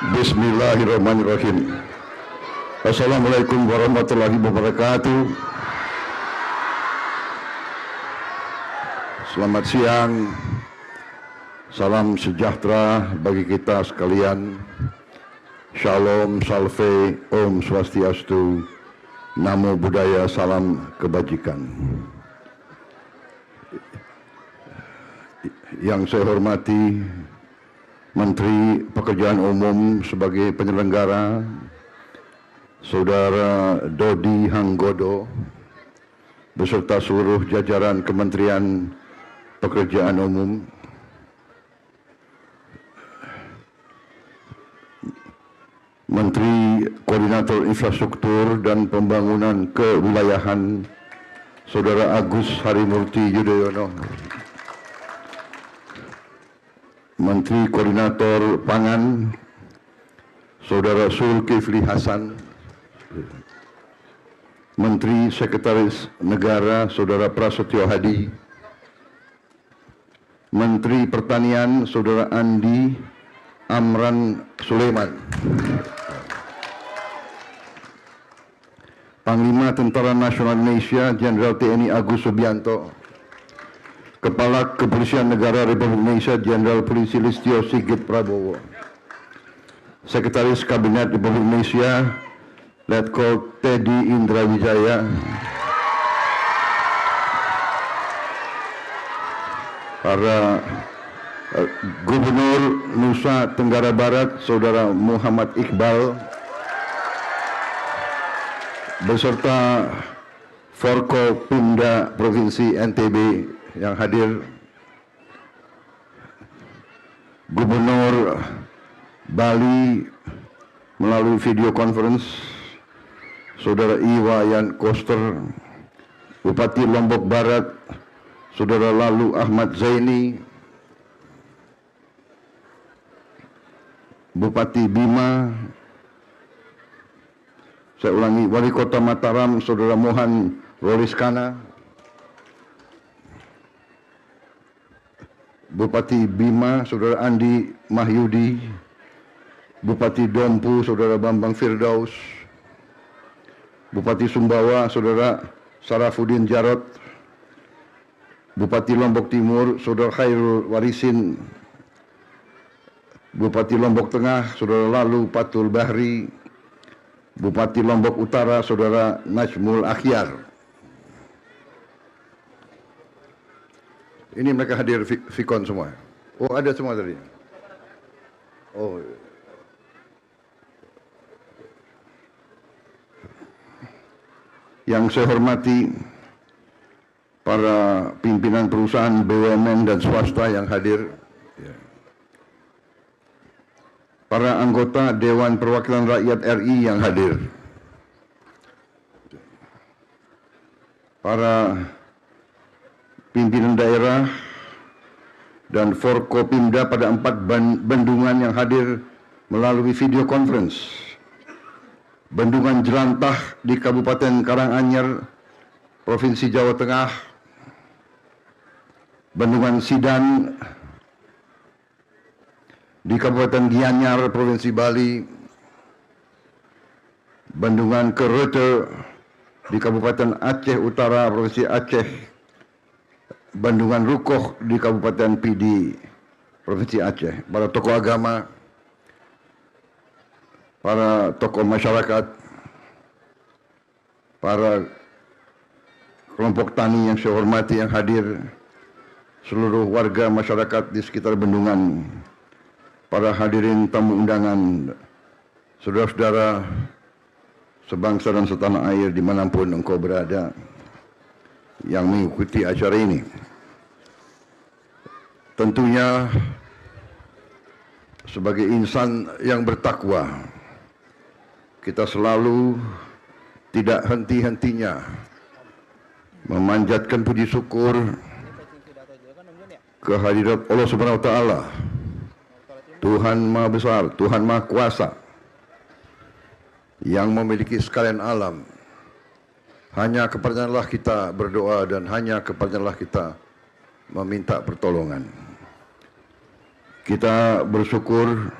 Bismillahirrahmanirrahim. Assalamualaikum warahmatullahi wabarakatuh. Selamat siang. Salam sejahtera bagi kita sekalian. Shalom, salve, Om Swastiastu, Namo Buddhaya, salam kebajikan. Yang saya hormati Menteri Pekerjaan Umum sebagai penyelenggara, Saudara Dodi Hanggodo, beserta seluruh jajaran Kementerian Pekerjaan Umum, Menteri Koordinator Infrastruktur dan Pembangunan Kewilayahan, Saudara Agus Harimurti Yudhoyono, Menteri Koordinator Pangan, Saudara Zulkifli Hasan, Menteri Sekretaris Negara, Saudara Prasetyo Hadi, Menteri Pertanian, Saudara Andi Amran Sulaiman, Panglima Tentara Nasional Indonesia Jenderal TNI Agus Subianto, Kepala Kepolisian Negara Republik Indonesia Jenderal Polisi Listio Sigit Prabowo, Sekretaris Kabinet Republik Indonesia Letkol Teddy Indra Wijaya, para Gubernur Nusa Tenggara Barat Saudara Muhammad Iqbal, beserta Forkopimda Provinsi NTB yang hadir, Gubernur Bali melalui video conference Saudara Iwayan Koster, Bupati Lombok Barat Saudara Lalu Ahmad Zaini, Bupati Bima, saya ulangi, Wali Kota Mataram Saudara Mohan Roliskana, Bupati Bima Saudara Andi Mahyudi, Bupati Dompu Saudara Bambang Firdaus, Bupati Sumbawa Saudara Sarafuddin Jarot, Bupati Lombok Timur Saudara Khairul Warisin, Bupati Lombok Tengah Saudara Lalu Patul Bahri, Bupati Lombok Utara Saudara Najmul Akhyar. Ini mereka hadir Vikon semua. Oh, ada semua tadi. Oh. Yang saya hormati para pimpinan perusahaan BUMN dan swasta yang hadir, para anggota Dewan Perwakilan Rakyat RI yang hadir, para pimpinan daerah dan Forkopimda pada 4 bendungan yang hadir melalui video conference. Bendungan Jelantah di Kabupaten Karanganyar, Provinsi Jawa Tengah, Bendungan Sidan di Kabupaten Gianyar, Provinsi Bali, Bendungan Kerete di Kabupaten Aceh Utara, Provinsi Aceh, Bendungan Rukoh di Kabupaten Pidi, Provinsi Aceh, para tokoh agama, para tokoh masyarakat, para kelompok tani yang saya hormati yang hadir, seluruh warga masyarakat di sekitar bendungan, para hadirin tamu undangan, saudara-saudara sebangsa dan setanah air dimanapun engkau berada yang mengikuti acara ini. Tentunya sebagai insan yang bertakwa, kita selalu tidak henti-hentinya memanjatkan puji syukur kehadirat Allah Subhanahu wa taala, Tuhan Maha Besar, Tuhan Maha Kuasa, yang memiliki sekalian alam. Hanya kepadanya kita berdoa dan hanya kepadanya kita meminta pertolongan. Kita bersyukur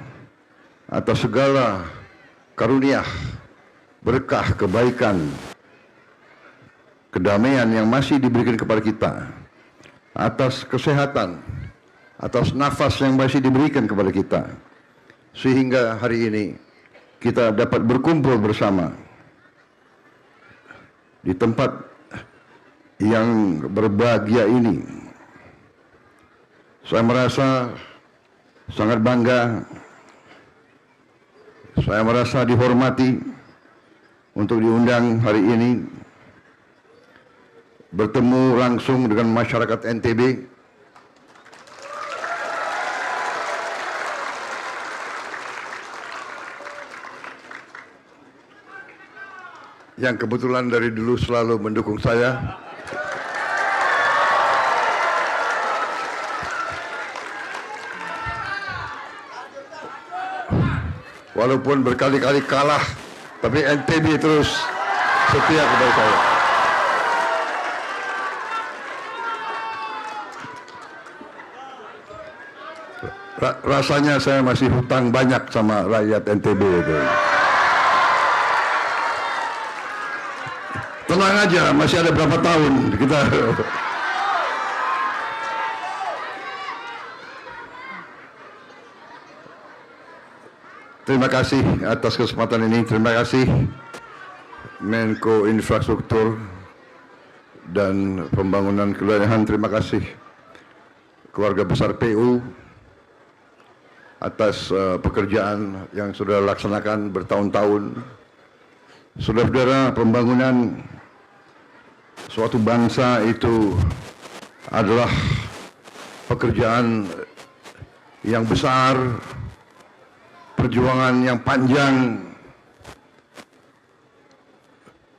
atas segala karunia, berkah, kebaikan, kedamaian yang masih diberikan kepada kita, atas kesehatan, atas nafas yang masih diberikan kepada kita, sehingga hari ini kita dapat berkumpul bersama di tempat yang berbahagia ini. Saya merasa sangat bangga, saya merasa dihormati untuk diundang hari ini bertemu langsung dengan masyarakat NTB. Yang kebetulan dari dulu selalu mendukung saya. Walaupun berkali-kali kalah, tapi NTB terus setia kepada saya. Rasanya saya masih hutang banyak sama rakyat NTB itu. Tenang aja, masih ada berapa tahun kita. Terima kasih atas kesempatan ini. Terima kasih Menko Infrastruktur dan Pembangunan Kewilayahan. Terima kasih keluarga besar PU atas pekerjaan yang sudah laksanakan bertahun-tahun. Saudara-saudara, pembangunan suatu bangsa itu adalah pekerjaan yang besar, perjuangan yang panjang.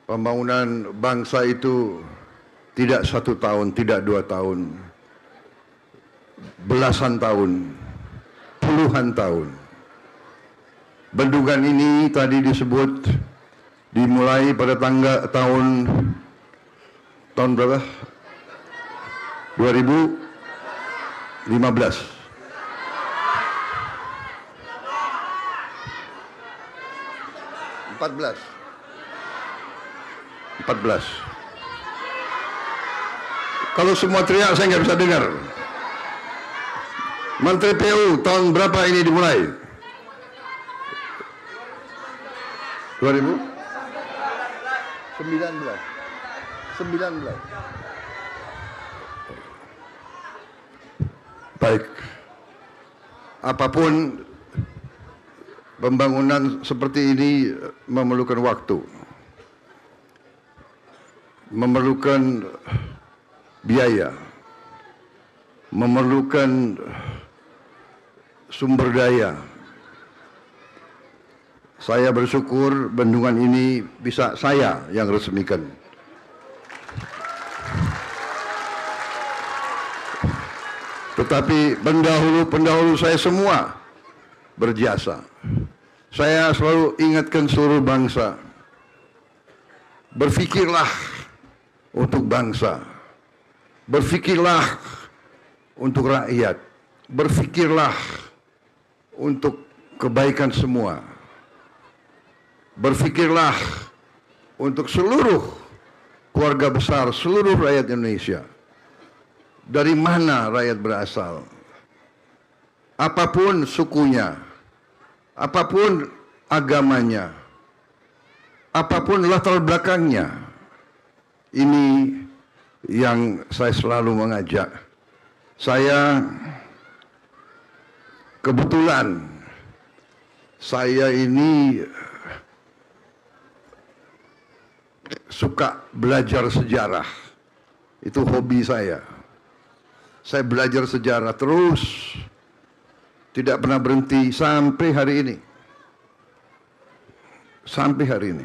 Pembangunan bangsa itu tidak 1 tahun, tidak 2 tahun, belasan tahun, puluhan tahun. Bendungan ini tadi disebut dimulai pada tahun berapa? 2015. Kalau semua teriak saya nggak bisa dengar. Menteri PU, tahun berapa ini dimulai? 2019. Baik. Apapun pembangunan seperti ini memerlukan waktu, memerlukan biaya, memerlukan sumber daya. Saya bersyukur bendungan ini bisa saya yang resmikan. Tetapi pendahulu saya semua berjasa. Saya selalu ingatkan seluruh bangsa, berfikirlah untuk bangsa, berfikirlah untuk rakyat, berfikirlah untuk kebaikan semua, berfikirlah untuk seluruh keluarga besar, seluruh rakyat Indonesia. Dari mana rakyat berasal, apapun sukunya, apapun agamanya, apapun latar belakangnya. Ini yang saya selalu mengajak. Saya kebetulan saya ini suka belajar sejarah. Itu hobi saya. Saya belajar sejarah terus, tidak pernah berhenti sampai hari ini. Sampai hari ini.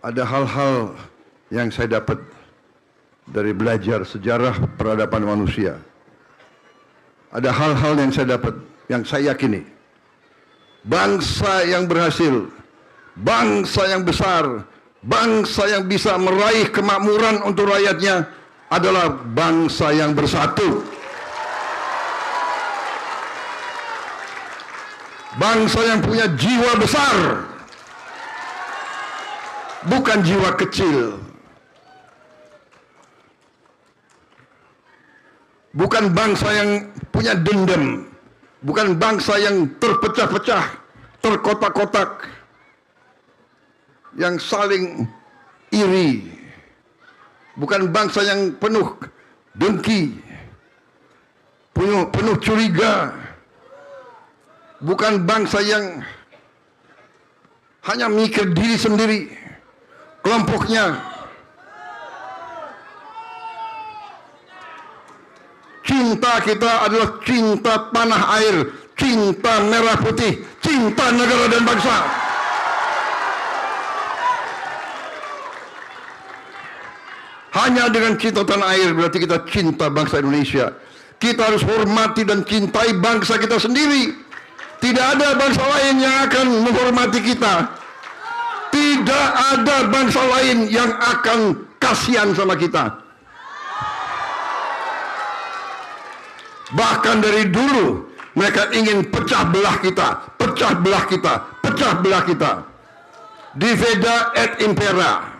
Ada hal-hal yang saya dapat dari belajar sejarah peradaban manusia. Ada hal-hal yang saya dapat, yang saya yakini. Bangsa yang berhasil, bangsa yang besar, bangsa yang bisa meraih kemakmuran untuk rakyatnya adalah bangsa yang bersatu. Bangsa yang punya jiwa besar, bukan jiwa kecil. Bukan bangsa yang punya dendam, bukan bangsa yang terpecah-pecah, terkotak-kotak, yang saling iri, bukan bangsa yang penuh dengki, penuh curiga, bukan bangsa yang hanya mikir diri sendiri, kelompoknya. Cinta kita adalah cinta tanah air, cinta merah putih, cinta negara dan bangsa. Hanya dengan cinta tanah air berarti kita cinta bangsa Indonesia. Kita harus hormati dan cintai bangsa kita sendiri. Tidak ada bangsa lain yang akan menghormati kita. Tidak ada bangsa lain yang akan kasihan sama kita. Bahkan dari dulu mereka ingin pecah belah kita, pecah belah kita, pecah belah kita. Divida et impera.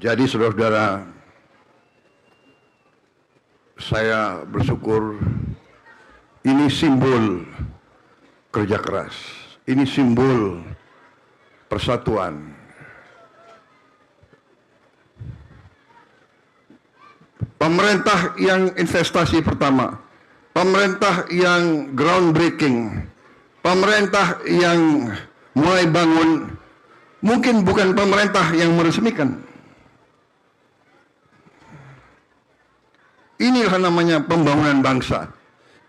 Jadi saudara-saudara, saya bersyukur ini simbol kerja keras, ini simbol persatuan. Pemerintah yang investasi pertama, pemerintah yang groundbreaking, pemerintah yang mulai bangun, mungkin bukan pemerintah yang meresmikan. Inilah namanya pembangunan bangsa.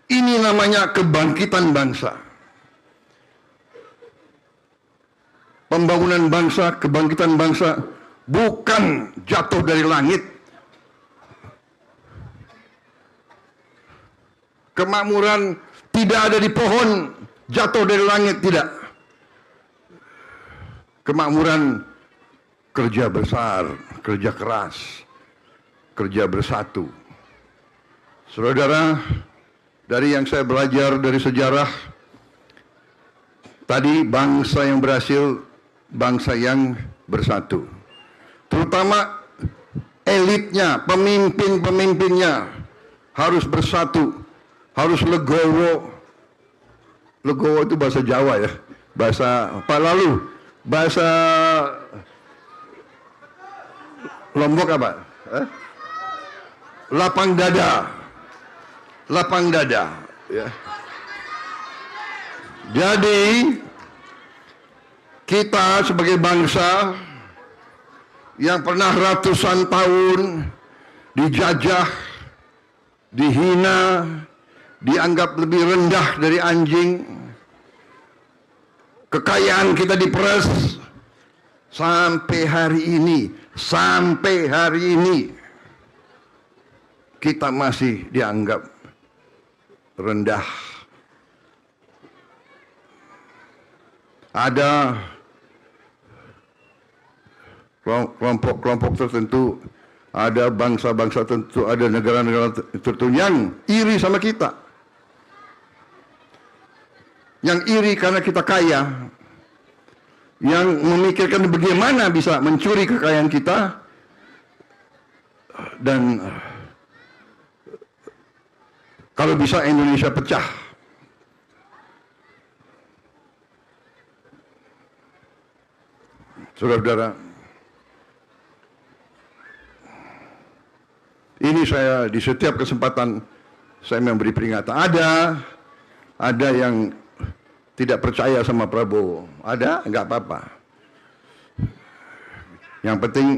Ini namanya kebangkitan bangsa. Pembangunan bangsa, kebangkitan bangsa bukan jatuh dari langit. Kemakmuran tidak ada di pohon, jatuh dari langit, tidak. Kemakmuran kerja besar, kerja keras, kerja bersatu. Saudara, dari yang saya belajar dari sejarah, tadi bangsa yang berhasil, bangsa yang bersatu. Terutama elitnya, pemimpin-pemimpinnya harus bersatu. Harus legowo. Legowo itu bahasa Jawa ya. Bahasa apa lalu? Bahasa Lombok apa? Lapang dada. Lapang dada. Ya. Jadi kita sebagai bangsa yang pernah ratusan tahun dijajah, dihina, dianggap lebih rendah dari anjing, kekayaan kita diperas, sampai hari ini kita masih dianggap rendah. Ada kelompok-kelompok tertentu, ada bangsa-bangsa tertentu, ada negara-negara tertentu yang iri sama kita. Yang iri karena kita kaya, yang memikirkan bagaimana bisa mencuri kekayaan kita, dan kalau bisa Indonesia pecah. Saudara-saudara, ini saya di setiap kesempatan saya memberi peringatan. Ada yang tidak percaya sama Prabowo. Ada, nggak apa-apa. Yang penting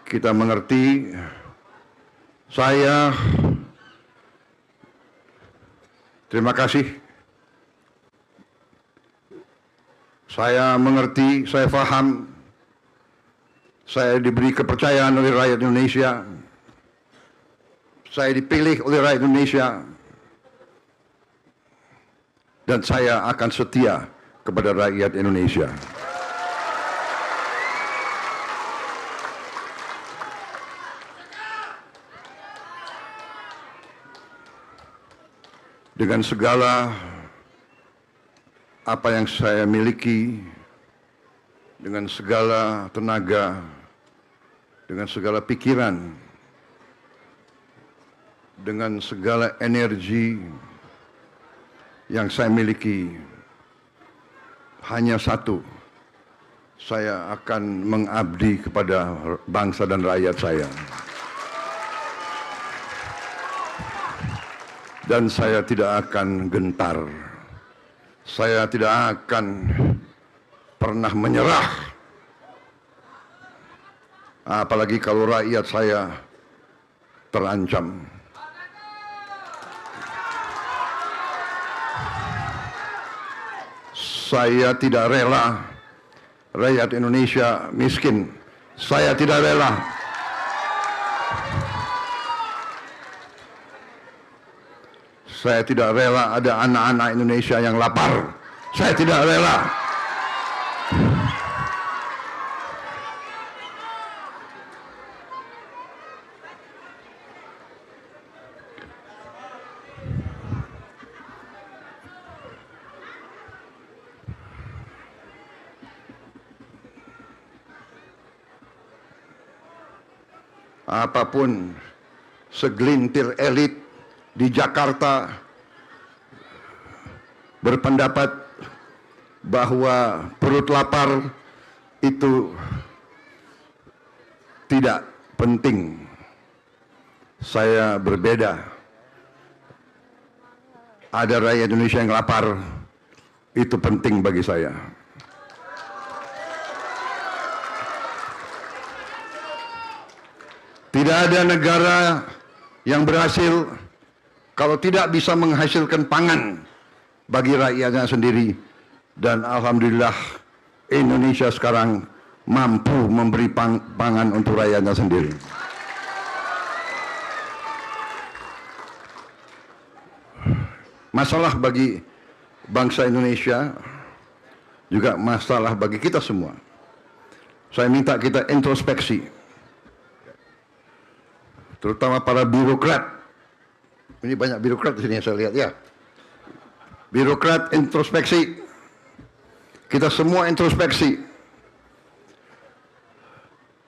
kita mengerti. Saya terima kasih. Saya mengerti, saya paham. Saya diberi kepercayaan oleh rakyat Indonesia. Saya dipilih oleh rakyat Indonesia. Dan saya akan setia kepada rakyat Indonesia. Dengan segala apa yang saya miliki dengan segala tenaga, dengan segala pikiran, dengan segala energi yang saya miliki, hanya satu, saya akan mengabdi kepada bangsa dan rakyat saya. Dan saya tidak akan gentar, saya tidak akan pernah menyerah, apalagi kalau rakyat saya terancam. Saya tidak rela rakyat Indonesia miskin. Saya tidak rela. Saya tidak rela ada anak-anak Indonesia yang lapar. Saya tidak rela. Apapun segelintir elit di Jakarta berpendapat bahwa perut lapar itu tidak penting. Saya berbeda. Ada rakyat Indonesia yang lapar, itu penting bagi saya. Tidak ada negara yang berhasil kalau tidak bisa menghasilkan pangan bagi rakyatnya sendiri. Dan alhamdulillah Indonesia sekarang mampu memberi pangan untuk rakyatnya sendiri. Masalah bagi bangsa Indonesia juga masalah bagi kita semua. Saya minta kita introspeksi, terutama para birokrat. Ini banyak birokrat di sini yang saya lihat ya. Birokrat introspeksi. Kita semua introspeksi.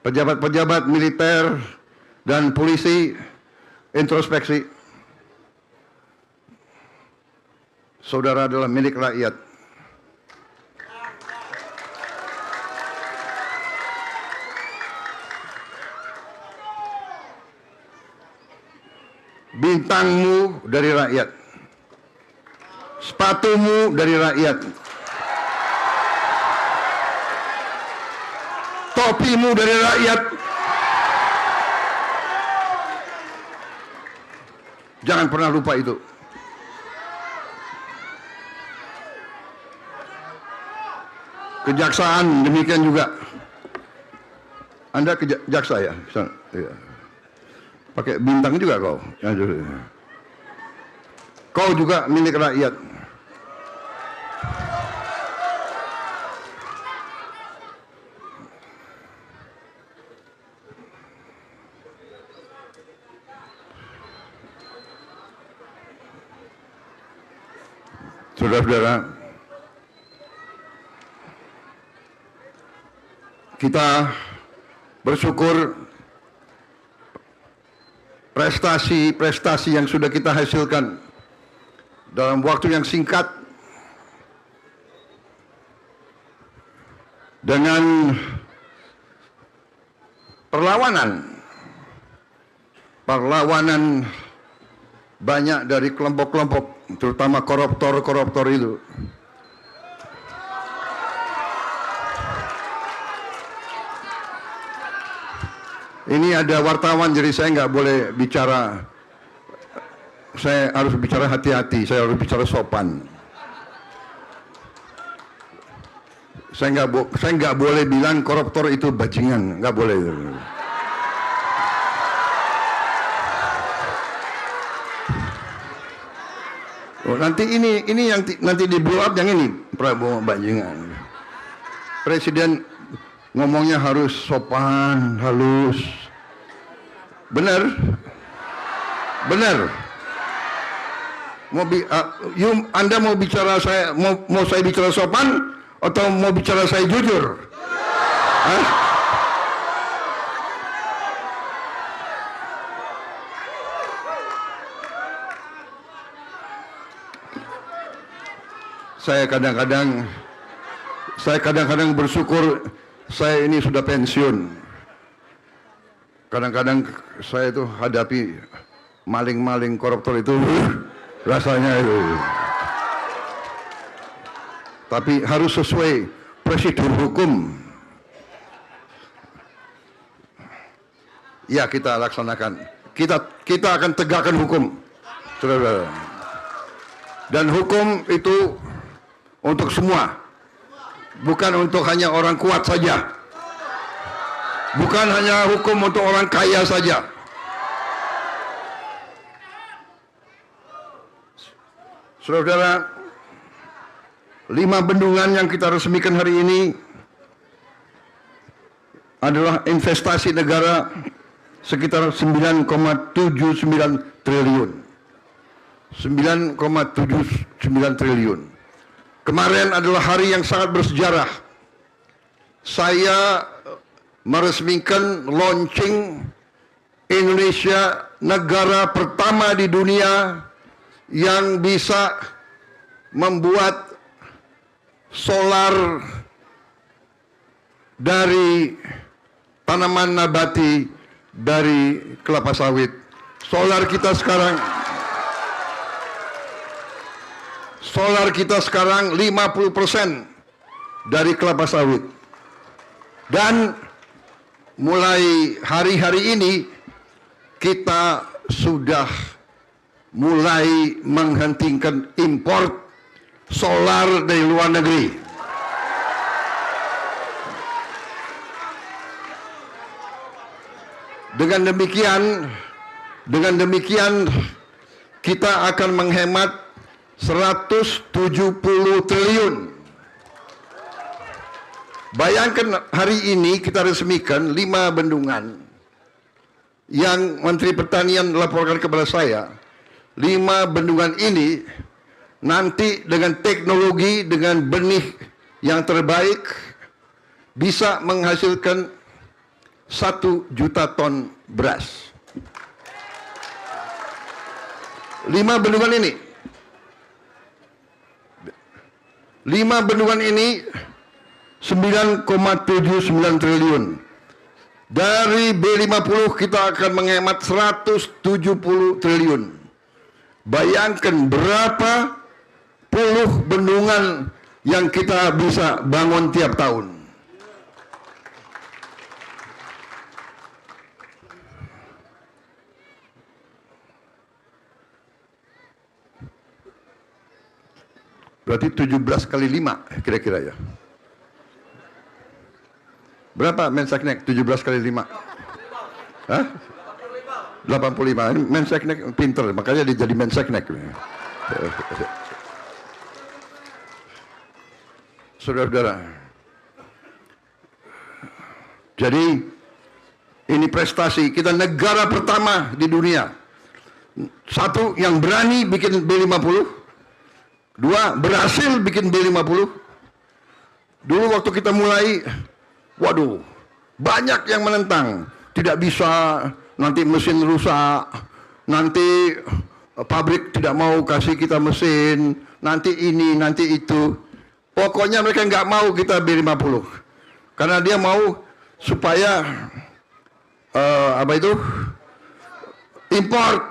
Pejabat-pejabat militer dan polisi introspeksi. Saudara adalah milik rakyat. Bintangmu dari rakyat, sepatumu dari rakyat, topimu dari rakyat. Jangan pernah lupa itu. Kejaksaan demikian juga. Anda jaksa ya? Iya. Pakai bintang juga kau. Kau juga milik rakyat. Saudara-saudara, kita bersyukur prestasi-prestasi yang sudah kita hasilkan dalam waktu yang singkat dengan perlawanan banyak dari kelompok-kelompok, terutama koruptor itu. Ini ada wartawan, jadi saya nggak boleh bicara. Saya harus bicara hati-hati, saya harus bicara sopan. Saya nggak boleh bilang koruptor itu bajingan, nggak boleh. Oh, nanti ini yang nanti di blow up yang ini Prabowo bajingan. Presiden ngomongnya harus sopan, halus. Benar? Benar. Anda mau bicara mau saya bicara sopan atau mau bicara saya jujur? Hah? Saya kadang-kadang bersyukur saya ini sudah pensiun. Kadang-kadang saya itu hadapi maling-maling koruptor itu rasanya itu. Tapi harus sesuai prosedur hukum. Ya, kita laksanakan. Kita akan tegakkan hukum. Saudara-saudara. Dan hukum itu untuk semua. Bukan untuk hanya orang kuat saja. Bukan hanya hukum untuk orang kaya saja. Saudara-saudara, 5 bendungan yang kita resmikan hari ini adalah investasi negara sekitar 9,79 triliun. 9,79 triliun. Kemarin adalah hari yang sangat bersejarah. Saya meresmikan launching Indonesia, negara pertama di dunia yang bisa membuat solar dari tanaman nabati dari kelapa sawit. Solar kita sekarang 50% dari kelapa sawit. Dan mulai hari-hari ini kita sudah mulai menghentikan impor solar dari luar negeri. Dengan demikian kita akan menghemat 170 triliun. Bayangkan hari ini kita resmikan 5 bendungan yang Menteri Pertanian laporkan kepada saya. 5 bendungan ini nanti dengan teknologi, dengan benih yang terbaik bisa menghasilkan 1 juta ton beras. 5 bendungan ini 9,79 triliun. Dari B50 kita akan menghemat 170 triliun. Bayangkan berapa puluh bendungan yang kita bisa bangun tiap tahun. Berarti 17 kali 5 kira-kira ya. Berapa Menseknek 17 kali 5? Hah? 85. Menseknek pinter, makanya dia jadi Menseknek. Saudara-saudara. Jadi ini prestasi, kita negara pertama di dunia. 1 yang berani bikin B50. 2 berhasil bikin B50. Dulu waktu kita mulai, waduh, banyak yang menentang. Tidak bisa, nanti mesin rusak, nanti pabrik tidak mau kasih kita mesin, nanti ini, nanti itu. Pokoknya mereka nggak mau kita B50. Karena dia mau supaya import.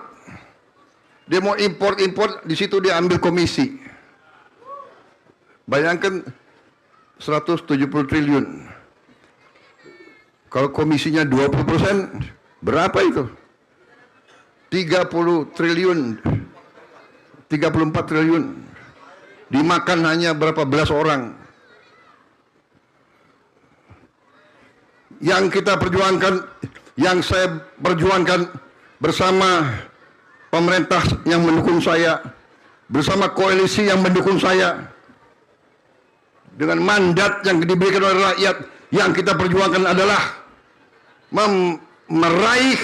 Dia mau import, di situ dia ambil komisi. Bayangkan 170 triliun. Kalau komisinya 20%, berapa itu? 30 triliun. 34 triliun. Dimakan hanya berapa belas orang. Yang kita perjuangkan, yang saya perjuangkan bersama pemerintah yang mendukung saya, bersama koalisi yang mendukung saya, dengan mandat yang diberikan oleh rakyat, yang kita perjuangkan adalah meraih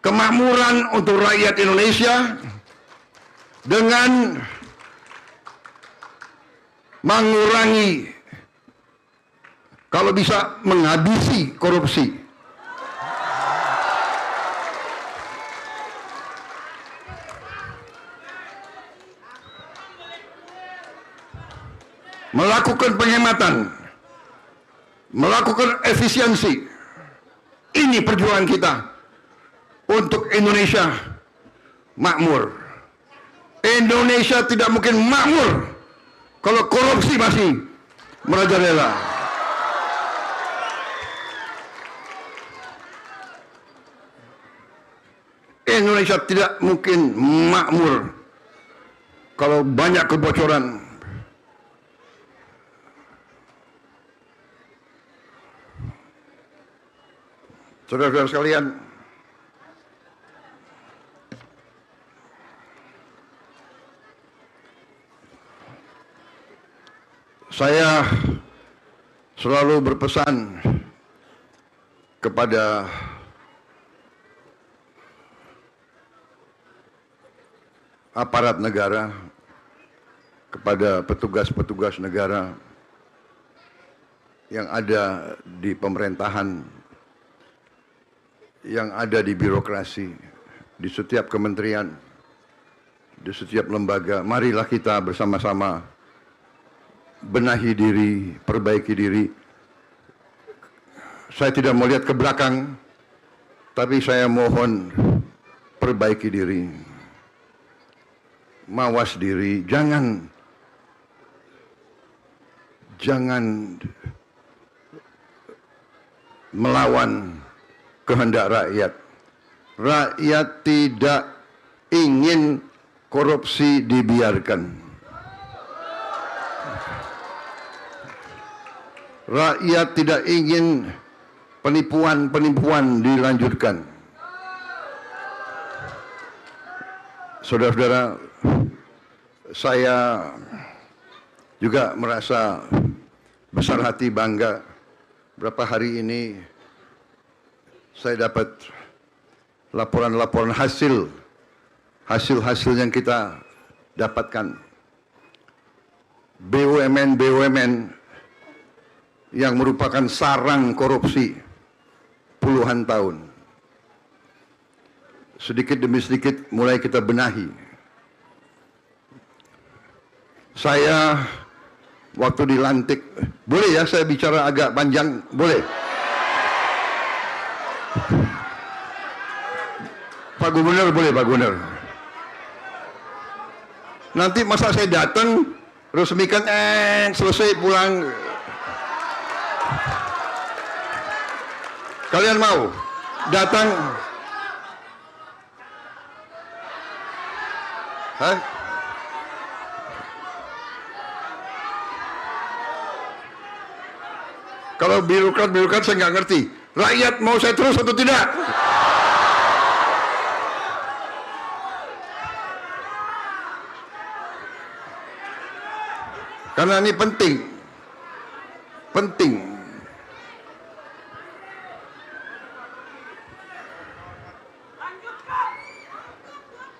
kemakmuran untuk rakyat Indonesia, dengan mengurangi, kalau bisa menghabisi korupsi. Melakukan penghematan, melakukan efisiensi. Ini perjuangan kita untuk Indonesia makmur. Indonesia tidak mungkin makmur kalau korupsi masih merajalela. Indonesia tidak mungkin makmur kalau banyak kebocoran. Saudara-saudara sekalian, saya selalu berpesan kepada aparat negara, kepada petugas-petugas negara yang ada di pemerintahan, yang ada di birokrasi, di setiap kementerian, di setiap lembaga. Marilah kita bersama-sama benahi diri, perbaiki diri. Saya tidak mau lihat ke belakang, tapi saya mohon perbaiki diri, mawas diri, jangan melawan kehendak rakyat. Rakyat tidak ingin korupsi dibiarkan. Rakyat tidak ingin penipuan-penipuan dilanjutkan. Saudara-saudara, saya juga merasa besar hati, bangga. Berapa hari ini saya dapat laporan-laporan hasil yang kita dapatkan. BUMN yang merupakan sarang korupsi puluhan tahun. Sedikit demi sedikit mulai kita benahi. Saya waktu dilantik, boleh ya saya bicara agak panjang? Boleh? Pak Gubernur, boleh Pak Gubernur? Nanti masa saya datang, resmikan, selesai pulang. Kalian mau datang? Hah? Kalau birokrat saya nggak ngerti. Rakyat mau saya terus atau tidak? Karena ini penting.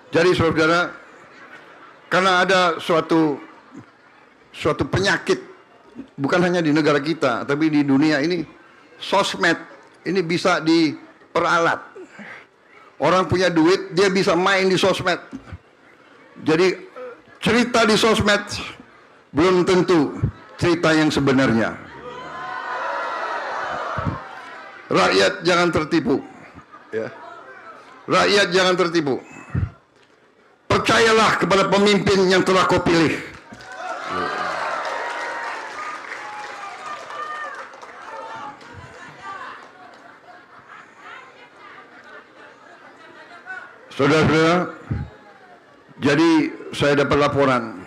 Jadi saudara, karena ada suatu penyakit, bukan hanya di negara kita, tapi di dunia ini, sosmed ini bisa diperalat. Orang punya duit, dia bisa main di sosmed. Jadi cerita di sosmed belum tentu cerita yang sebenarnya. Rakyat jangan tertipu, ya. Rakyat jangan tertipu. Percayalah kepada pemimpin yang telah kau pilih. Saudara-saudara, jadi saya dapat laporan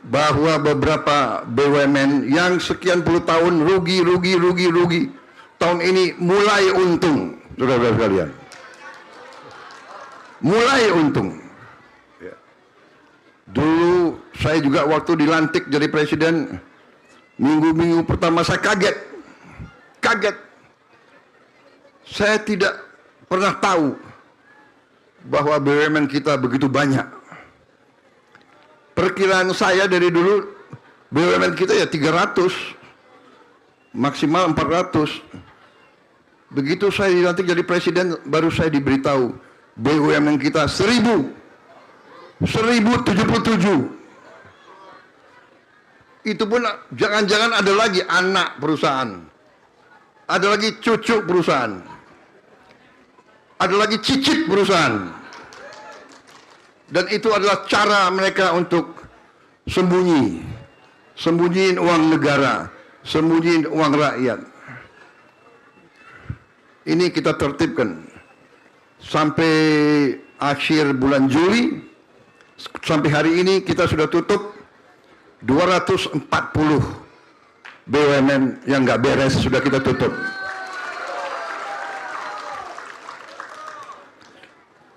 bahwa beberapa BUMN yang sekian puluh tahun rugi, tahun ini mulai untung, saudara-saudara sekalian. Mulai untung. Dulu saya juga waktu dilantik jadi presiden, minggu-minggu pertama saya kaget. Saya tidak pernah tahu bahwa BUMN kita begitu banyak. Perkiraan saya dari dulu, BUMN kita ya 300, maksimal 400. Begitu saya dilantik jadi presiden, baru saya diberitahu BUMN kita 1077. Itu pun jangan-jangan ada lagi anak perusahaan, ada lagi cucu perusahaan, ada lagi cicit perusahaan. Dan itu adalah cara mereka untuk sembunyiin uang negara, sembunyiin uang rakyat. Ini kita tertibkan sampai akhir bulan Juli. Sampai hari ini kita sudah tutup 240 BUMN yang nggak beres, sudah kita tutup.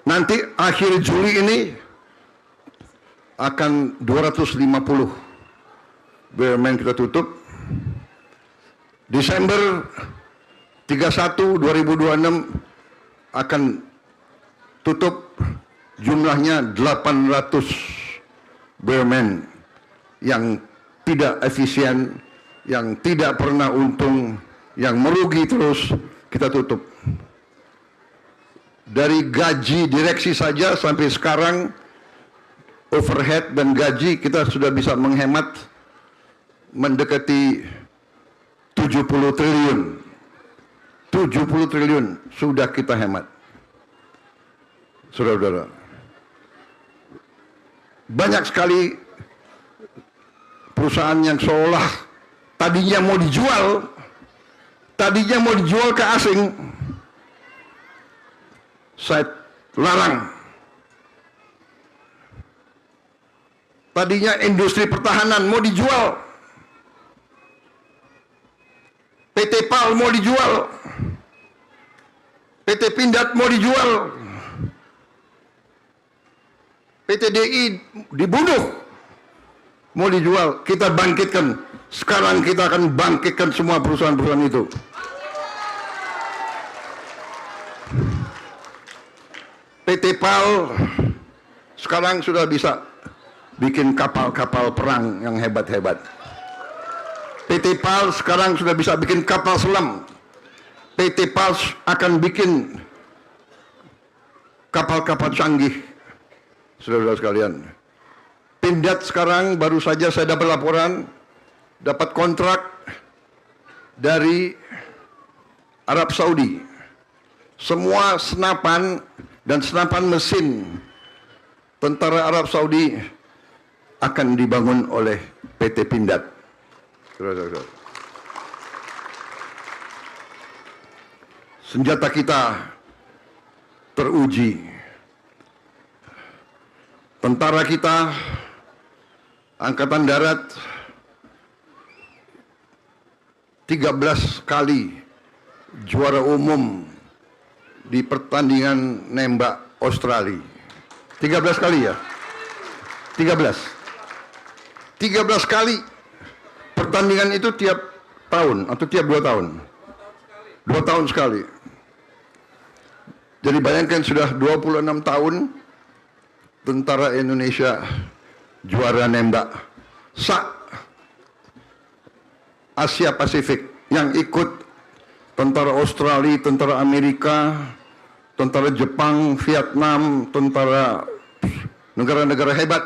Nanti akhir Juli ini akan 250 BUMN kita tutup. Desember 31 2026 akan tutup, jumlahnya 800 BUMN yang tidak efisien, yang tidak pernah untung, yang merugi terus, kita tutup. Dari gaji direksi saja sampai sekarang, overhead dan gaji kita sudah bisa menghemat mendekati 70 triliun. 70 triliun sudah kita hemat. Saudara-saudara, banyak sekali perusahaan yang seolah tadinya mau dijual ke asing, saya larang. Tadinya industri pertahanan mau dijual, PT PAL mau dijual, PT Pindad mau dijual, PT DI dibunuh, mau dijual. Kita bangkitkan. Sekarang kita akan bangkitkan semua perusahaan-perusahaan itu. PT PAL sekarang sudah bisa bikin kapal-kapal perang yang hebat-hebat. PT PAL sekarang sudah bisa bikin kapal selam. PT PAL akan bikin kapal-kapal canggih. Saudara-saudara sekalian, Pindad sekarang baru saja saya dapat laporan, dapat kontrak dari Arab Saudi. Semua senapan dan senapan mesin tentara Arab Saudi akan dibangun oleh PT Pindad. Senjata kita teruji. Tentara kita, Angkatan Darat, 13 kali juara umum di pertandingan nembak Australia. 13 kali ya? 13 kali. Pertandingan itu tiap tahun atau tiap 2 tahun? 2 tahun sekali. Jadi bayangkan sudah 26 tahun tentara Indonesia juara nembak Asia Pasifik. Yang ikut tentara Australia, tentara Amerika, tentara Jepang, Vietnam, tentara negara-negara hebat,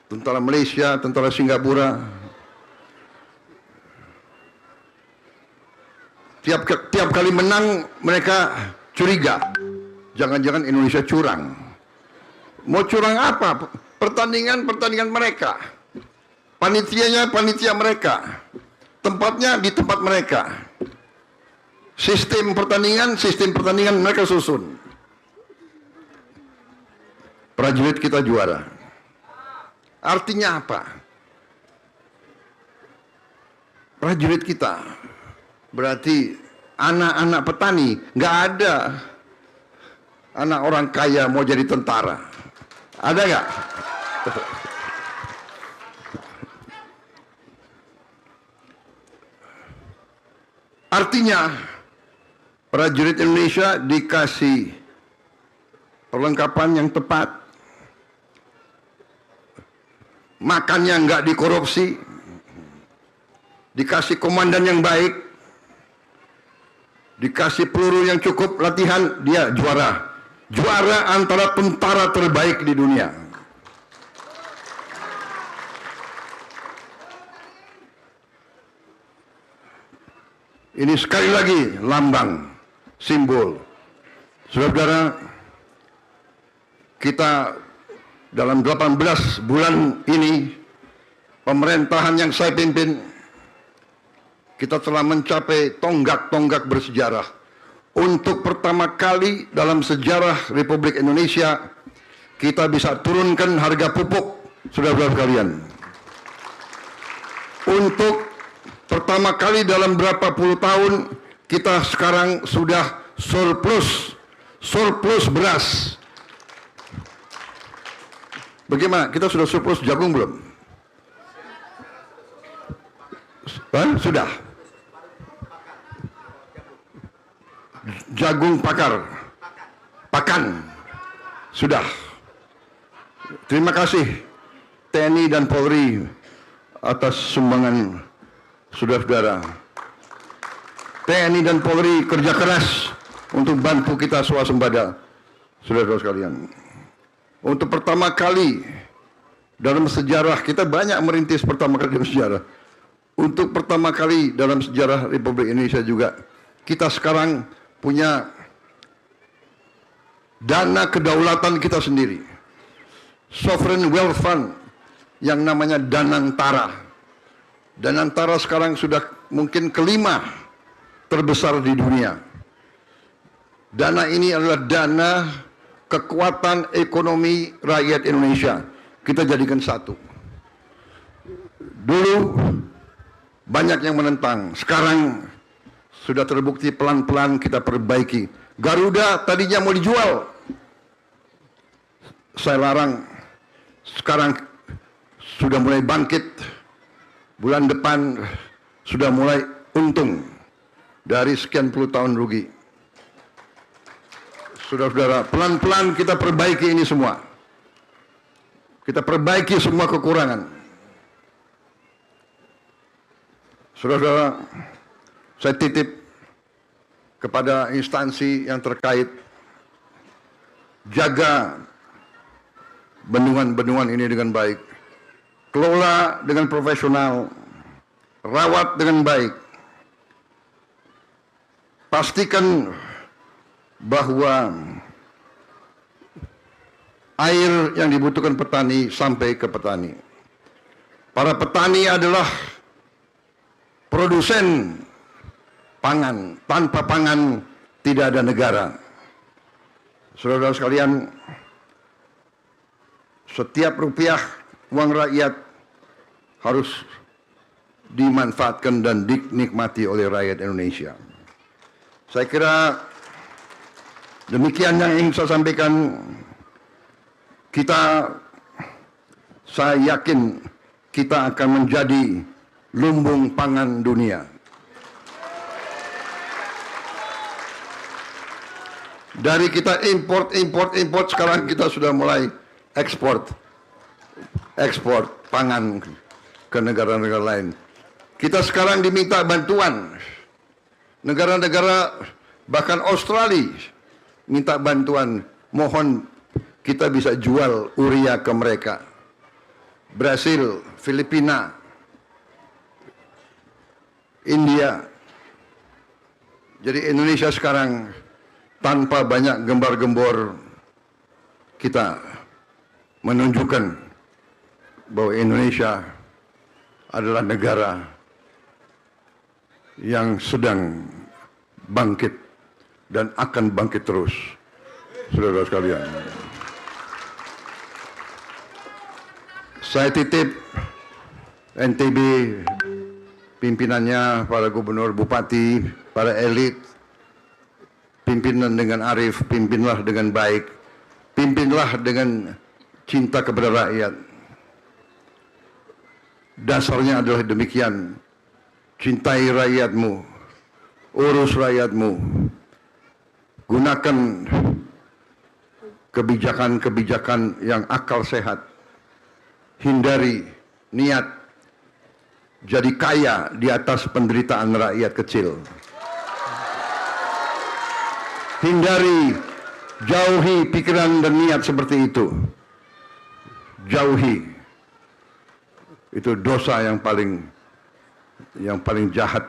tentara Malaysia, tentara Singapura. Tiap kali menang mereka curiga, jangan-jangan Indonesia curang. Mau curang apa? Pertandingan mereka, panitianya panitia mereka, tempatnya di tempat mereka, sistem pertandingan mereka susun. Prajurit kita juara. Artinya apa? Prajurit kita berarti anak-anak petani. Nggak ada anak orang kaya mau jadi tentara. Ada nggak? Artinya prajurit Indonesia dikasih perlengkapan yang tepat, makannya nggak dikorupsi, dikasih komandan yang baik, dikasih peluru yang cukup, latihan, dia juara. Juara antara tentara terbaik di dunia. Ini sekali lagi lambang, simbol. Saudara-saudara, kita dalam 18 bulan ini, pemerintahan yang saya pimpin, kita telah mencapai tonggak-tonggak bersejarah. Untuk pertama kali dalam sejarah Republik Indonesia, kita bisa turunkan harga pupuk, saudara-saudara sekalian. Untuk pertama kali dalam berapa puluh tahun, kita sekarang sudah surplus beras. Bagaimana? Kita sudah surplus jagung belum? Sudah. Jagung pakan, sudah. Terima kasih TNI dan Polri atas sumbangan saudara-saudara. TNI dan Polri kerja keras untuk bantu kita swasembada, saudara-saudara sekalian. Untuk pertama kali dalam sejarah, kita banyak merintis pertama kali dalam sejarah. Untuk pertama kali dalam sejarah Republik Indonesia juga, kita sekarang punya dana kedaulatan kita sendiri. Sovereign Wealth Fund yang namanya Danantara. Danantara sekarang sudah mungkin kelima terbesar di dunia. Dana ini adalah dana kekuatan ekonomi rakyat Indonesia. Kita jadikan satu. Dulu banyak yang menentang, sekarang sudah terbukti pelan-pelan kita perbaiki. Garuda tadinya mau dijual, saya larang. Sekarang sudah mulai bangkit. Bulan depan sudah mulai untung dari sekian puluh tahun rugi. Saudara-saudara, pelan-pelan kita perbaiki ini semua. Kita perbaiki semua kekurangan. Saudara-saudara, saya titip kepada instansi yang terkait, jaga bendungan-bendungan ini dengan baik, kelola dengan profesional, rawat dengan baik, pastikan bahwa air yang dibutuhkan petani sampai ke petani. Para petani adalah produsen pangan. Tanpa pangan tidak ada negara. Saudara-saudara sekalian, setiap rupiah uang rakyat harus dimanfaatkan dan dinikmati oleh rakyat Indonesia. Saya kira demikian yang ingin saya sampaikan. Saya yakin kita akan menjadi lumbung pangan dunia. Dari kita import, sekarang kita sudah mulai ekspor pangan ke negara-negara lain. Kita sekarang diminta bantuan. Negara-negara, bahkan Australia, minta bantuan. Mohon kita bisa jual urea ke mereka. Brasil, Filipina, India. Jadi Indonesia sekarang tanpa banyak gembar-gembor, kita menunjukkan bahwa Indonesia adalah negara yang sedang bangkit dan akan bangkit terus, saudara sekalian. Saya titip NTB, pimpinannya, para gubernur, bupati, para elit, pimpinan dengan arif, pimpinlah dengan baik, pimpinlah dengan cinta kepada rakyat. Dasarnya adalah demikian. Cintai rakyatmu, urus rakyatmu, gunakan kebijakan-kebijakan yang akal sehat. Hindari niat jadi kaya di atas penderitaan rakyat kecil. Hindari, jauhi pikiran dan niat seperti itu. Jauhi. Itu dosa yang paling jahat.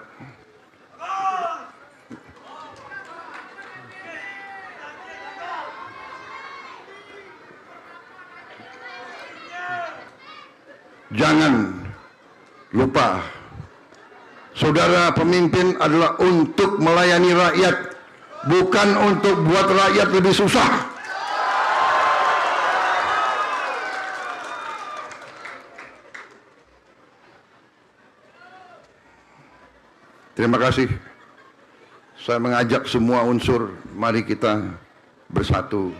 Jangan lupa, saudara pemimpin adalah untuk melayani rakyat, bukan untuk buat rakyat lebih susah. Terima kasih. Saya mengajak semua unsur, mari kita bersatu.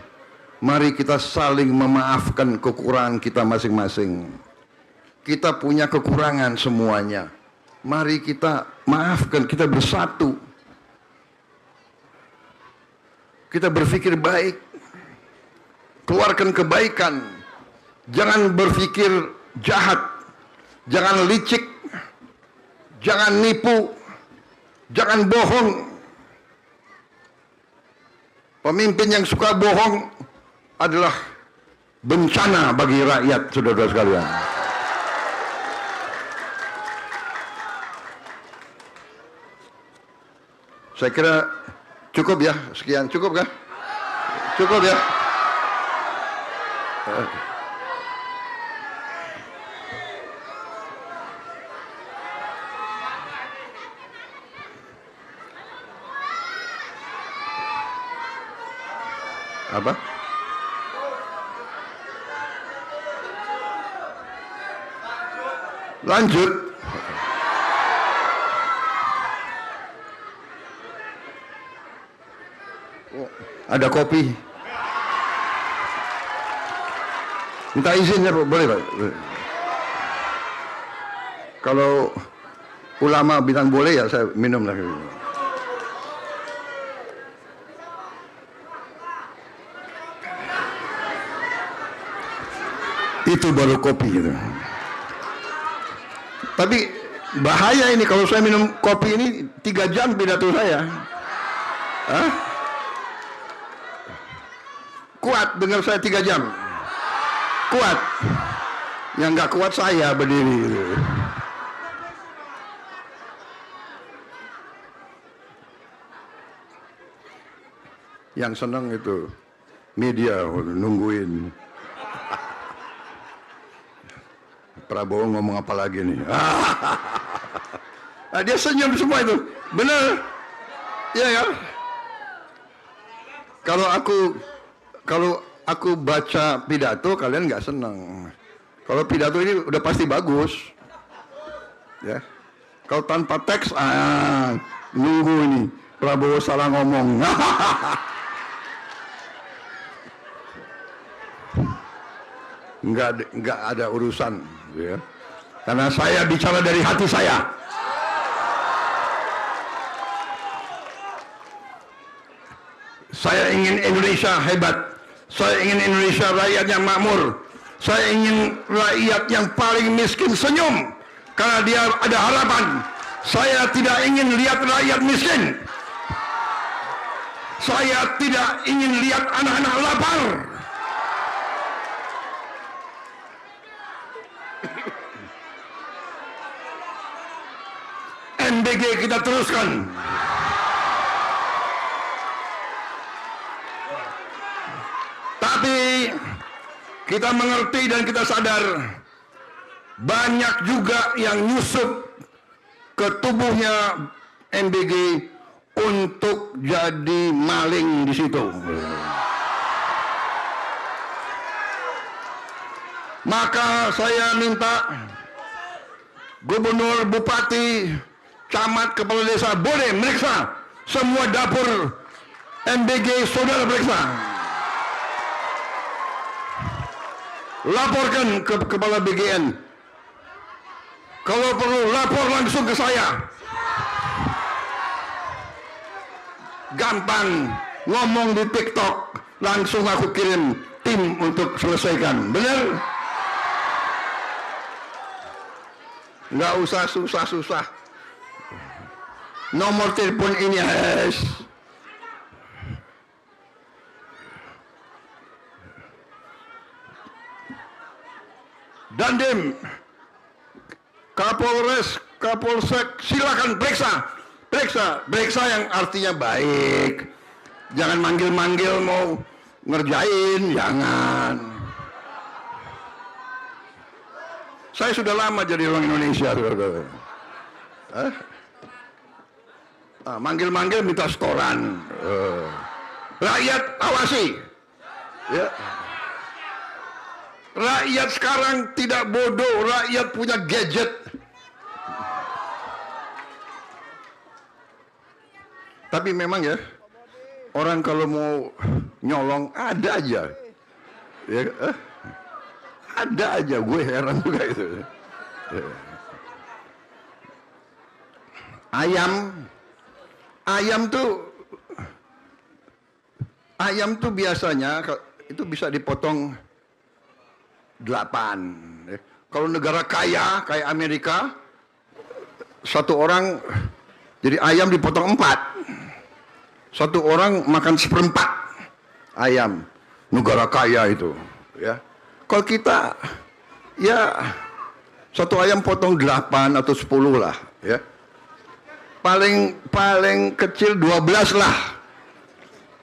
Mari kita saling memaafkan kekurangan kita masing-masing. Kita punya kekurangan semuanya. Mari kita maafkan, kita bersatu. Kita berpikir baik. Keluarkan kebaikan. Jangan berpikir jahat. Jangan licik. Jangan nipu. Jangan bohong. Pemimpin yang suka bohong adalah bencana bagi rakyat, saudara-saudara sekalian. Saya kira cukup ya, sekian. Cukup kah? Cukup ya? Apa? Lanjut. Ada kopi. Minta izinnya, boleh Pak? Kalau ulama bilang boleh ya saya minum lah. Itu baru kopi gitu. Tapi bahaya ini kalau saya minum kopi ini 3 jam pidato saya. Hah? Kuat dengar saya 3 jam. Kuat. Yang nggak kuat saya berdiri. Yang senang itu media nungguin. Prabowo ngomong apa lagi nih? Dia senyum semua itu. Benar. Iya ya. Kalau aku baca pidato kalian nggak senang. Kalau pidato ini udah pasti bagus, ya. Kalau tanpa teks, nunggu ini Prabowo salah ngomong. Nggak ada urusan, ya. Karena saya bicara dari hati saya. Saya ingin Indonesia hebat. Saya ingin Indonesia rakyat yang makmur. Saya ingin rakyat yang paling miskin senyum karena dia ada harapan. Saya tidak ingin lihat rakyat miskin. Saya tidak ingin lihat anak-anak lapar. MBG kita teruskan. Tapi kita mengerti dan kita sadar banyak juga yang nyusup ke tubuhnya MBG untuk jadi maling di situ. Maka saya minta gubernur, bupati, camat, kepala desa boleh meriksa semua dapur MBG, saudara periksa. Laporkan ke kepala BGN. Kalau perlu lapor langsung ke saya. Gampang ngomong di TikTok, langsung aku kirim tim untuk selesaikan. Benar? Nggak usah susah-susah. Nomor telepon ini has. Dandim, Kapolres, Kapolsek, silakan periksa. Periksa yang artinya baik. Jangan manggil-manggil mau ngerjain, jangan. Saya sudah lama jadi orang Indonesia. Manggil-manggil minta setoran. Rakyat awasi. Ya. Rakyat sekarang tidak bodoh, rakyat punya gadget. Tapi memang ya, orang kalau mau nyolong ada aja. Ya, ada aja, gue heran juga itu. Ayam tuh biasanya itu bisa dipotong 8. Kalau negara kaya kayak Amerika, satu orang jadi ayam dipotong 4. Satu orang makan 1/4 ayam. Negara kaya itu, ya. Kalau kita, ya satu ayam potong 8 atau 10 lah, ya. Paling kecil 12 lah.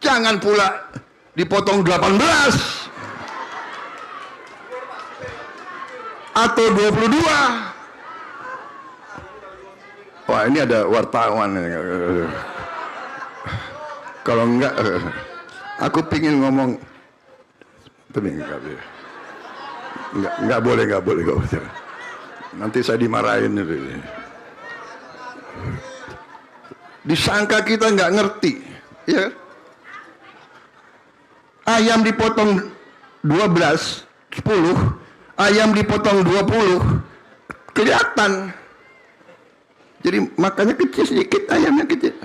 Jangan pula dipotong 18 atau 22. Wah, ini ada wartawan. Kalau enggak, aku pingin ngomong, tapi enggak boleh. Nanti saya dimarahin. Disangka kita nggak ngerti, ya. Ayam dipotong 12, 10, ayam dipotong 20, kelihatan. Jadi makanya kecil sedikit, ayamnya kecil.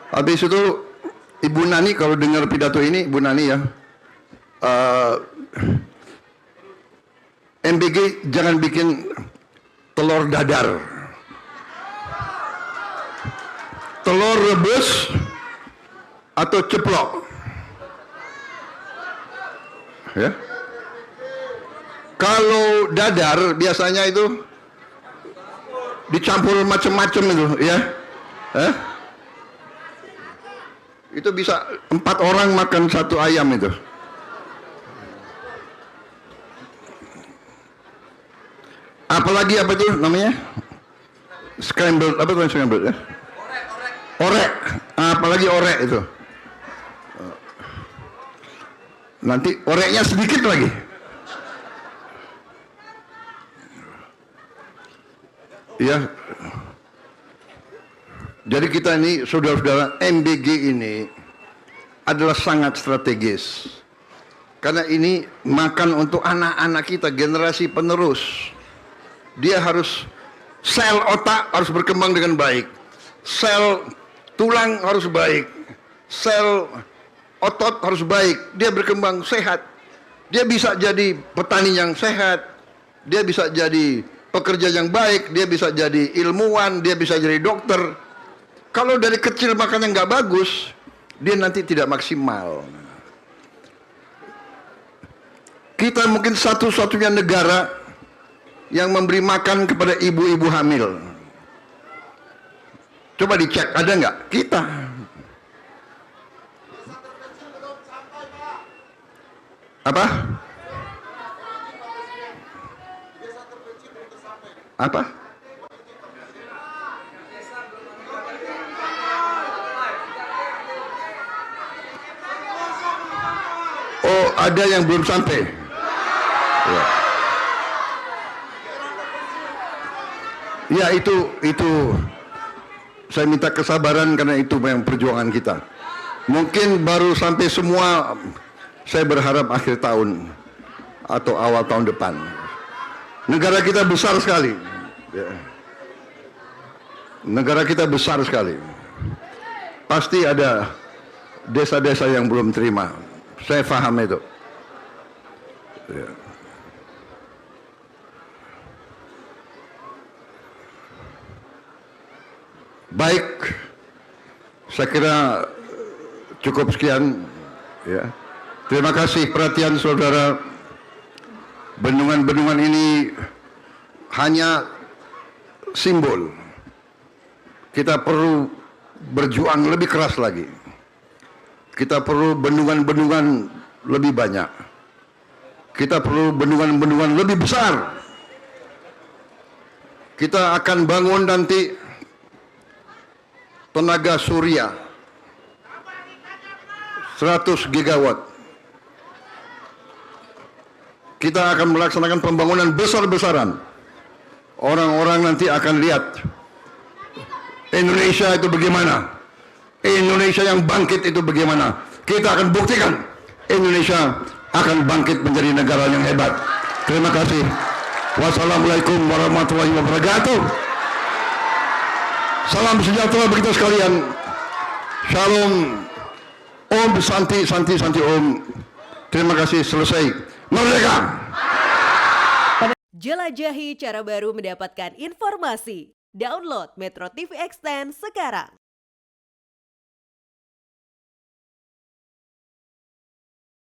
Habis itu Ibu Nani kalau dengar pidato ini, Ibu Nani ya, MBG jangan bikin telur dadar, telur rebus atau ceplok, ya. Kalau dadar biasanya itu dicampur macam-macam itu, ya. Itu bisa 4 orang makan satu ayam itu. Apalagi apa itu namanya? Scrambled, apa itu scrambled ya? Orek. Apalagi orek itu. Nanti oreknya sedikit lagi. Ya. Jadi kita ini, saudara-saudara, MBG ini adalah sangat strategis. Karena ini makan untuk anak-anak kita, generasi penerus. Dia harus, sel otak harus berkembang dengan baik. Sel tulang harus baik. Sel otot harus baik. Dia berkembang sehat. Dia bisa jadi petani yang sehat. Dia bisa jadi pekerja yang baik. Dia bisa jadi ilmuwan. Dia bisa jadi dokter. Kalau dari kecil makannya nggak bagus, dia nanti tidak maksimal. Kita mungkin satu-satunya negara yang memberi makan kepada ibu-ibu hamil. Coba dicek, ada nggak? Kita. Apa? Apa? Oh, ada yang belum sampai. Ya, itu saya minta kesabaran karena itu memang perjuangan kita. Mungkin baru sampai semua, saya berharap akhir tahun atau awal tahun depan. Negara kita besar sekali. Negara kita besar sekali. Pasti ada desa-desa yang belum terima. Saya paham itu. Ya. Baik, saya kira cukup sekian. Ya. Terima kasih perhatian saudara. Bendungan-bendungan ini hanya simbol. Kita perlu berjuang lebih keras lagi. Kita perlu bendungan-bendungan lebih banyak. Kita perlu bendungan-bendungan lebih besar. Kita akan bangun nanti tenaga surya 100 gigawatt. Kita akan melaksanakan pembangunan besar-besaran. Orang-orang nanti akan lihat Indonesia itu bagaimana. Indonesia yang bangkit itu bagaimana. Kita akan buktikan Indonesia akan bangkit menjadi negara yang hebat. Terima kasih. Wassalamualaikum warahmatullahi wabarakatuh. Salam sejahtera bagi kita sekalian. Shalom. Om Santi Santi Santi Om. Terima kasih, selesai. Merdeka! Jelajahi cara baru mendapatkan informasi. Download Metro TV Extend sekarang.